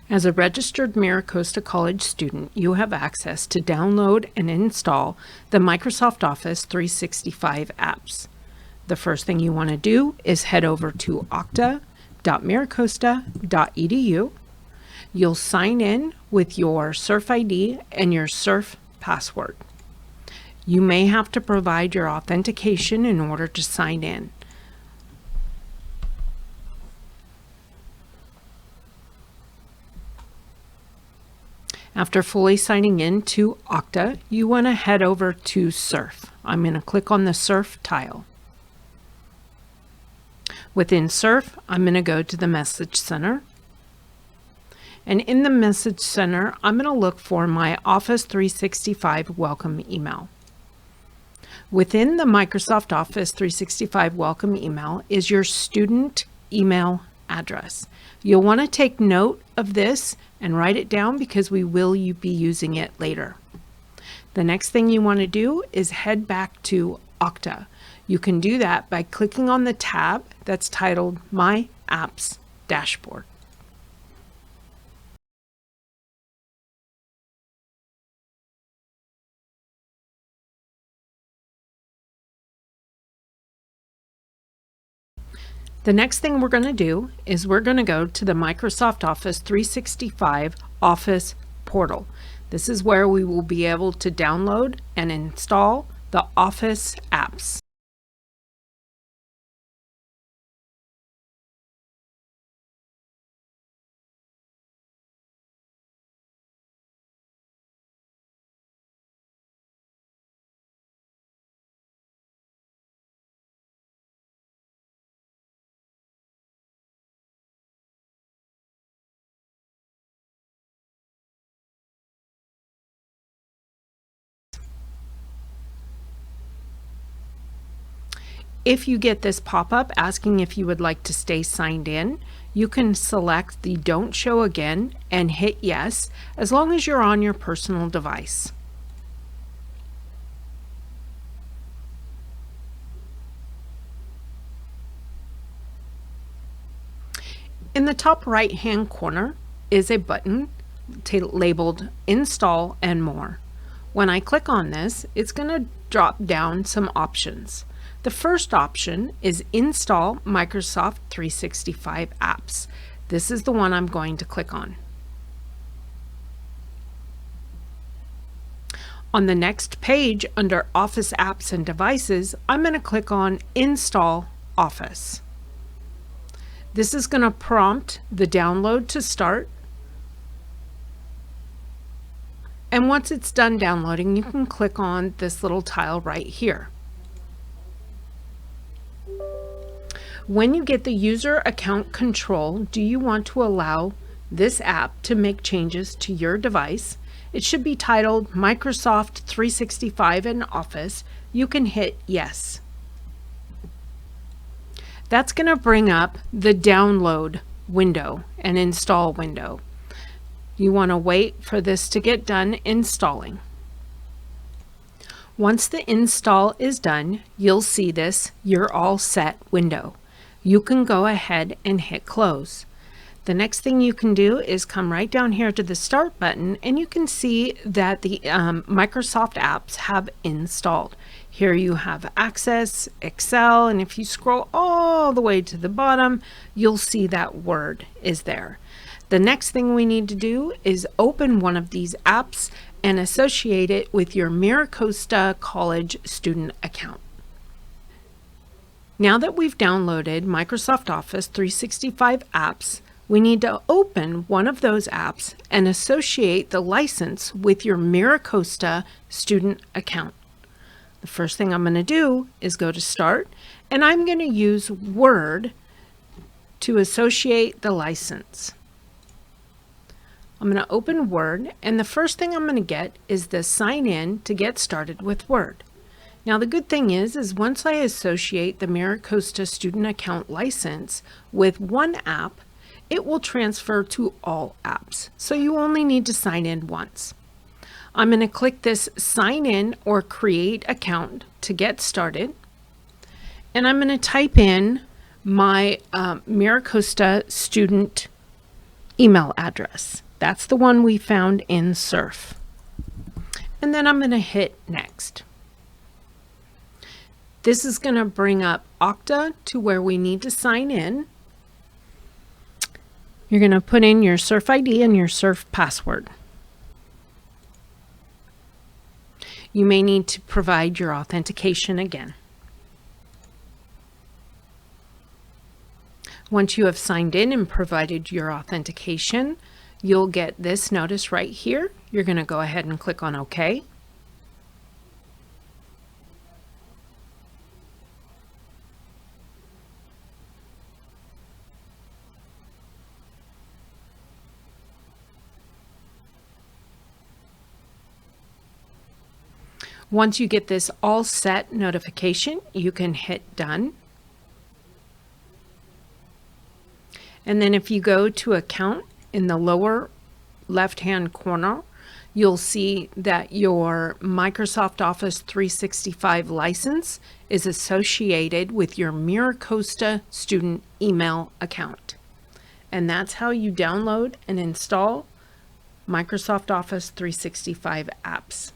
As a registered MiraCosta College student, you have access to download and install the Microsoft Office 365 apps. The first thing you want to do is head over to okta.miracosta.edu. You'll sign in with your SURF ID and your SURF password. You may have to provide your authentication in order to sign in. After fully signing in to Okta, you want to head over to SURF. I'm going to click on the SURF tile. Within SURF, I'm going to go to the Message Center. And in the Message Center, I'm going to look for my Office 365 welcome email. Within the Microsoft Office 365 welcome email is your student email address. You'll want to take note of this and write it down because we will be using it later. The next thing you want to do is head back to Okta. You can do that by clicking on the tab that's titled My Apps Dashboard. The next thing we're going to do is we're going to go to the Microsoft Office 365 Office portal. This is where we will be able to download and install the Office apps. If you get this pop-up asking if you would like to stay signed in, you can select the Don't Show Again and hit Yes, as long as you're on your personal device. In the top right-hand corner is a button labeled Install and More. When I click on this, it's going to drop down some options. The first option is Install Microsoft 365 Apps. This is the one I'm going to click on. On the next page under Office Apps and Devices, I'm going to click on Install Office. This is going to prompt the download to start. And once it's done downloading, you can click on this little tile right here. When you get the user account control, do you want to allow this app to make changes to your device? It should be titled Microsoft 365 and Office. You can hit Yes. That's going to bring up the download window and install window. You want to wait for this to get done installing. Once the install is done, you'll see this You're All Set window. You can go ahead and hit close. The next thing you can do is come right down here to the Start button, and you can see that the Microsoft apps have installed. Here you have Access, Excel, and if you scroll all the way to the bottom, you'll see that Word is there. The next thing we need to do is open one of these apps and associate it with your MiraCosta College student account. Now that we've downloaded Microsoft Office 365 apps, we need to open one of those apps and associate the license with your MiraCosta student account. The first thing I'm going to do is go to Start, and I'm going to use Word to associate the license. I'm going to open Word, and the first thing I'm going to get is the Sign In to get started with Word. Now the good thing is once I associate the MiraCosta student account license with one app, it will transfer to all apps. So you only need to sign in once. I'm going to click this Sign In or Create Account to get started. And I'm going to type in my MiraCosta student email address. That's the one we found in Surf. And then I'm going to hit next. This is going to bring up Okta to where we need to sign in. You're going to put in your Surf ID and your Surf password. You may need to provide your authentication again. Once you have signed in and provided your authentication, you'll get this notice right here. You're going to go ahead and click on OK. Once you get this all set notification, you can hit done. And then if you go to account in the lower left-hand corner, you'll see that your Microsoft Office 365 license is associated with your MiraCosta student email account. And that's how you download and install Microsoft Office 365 apps.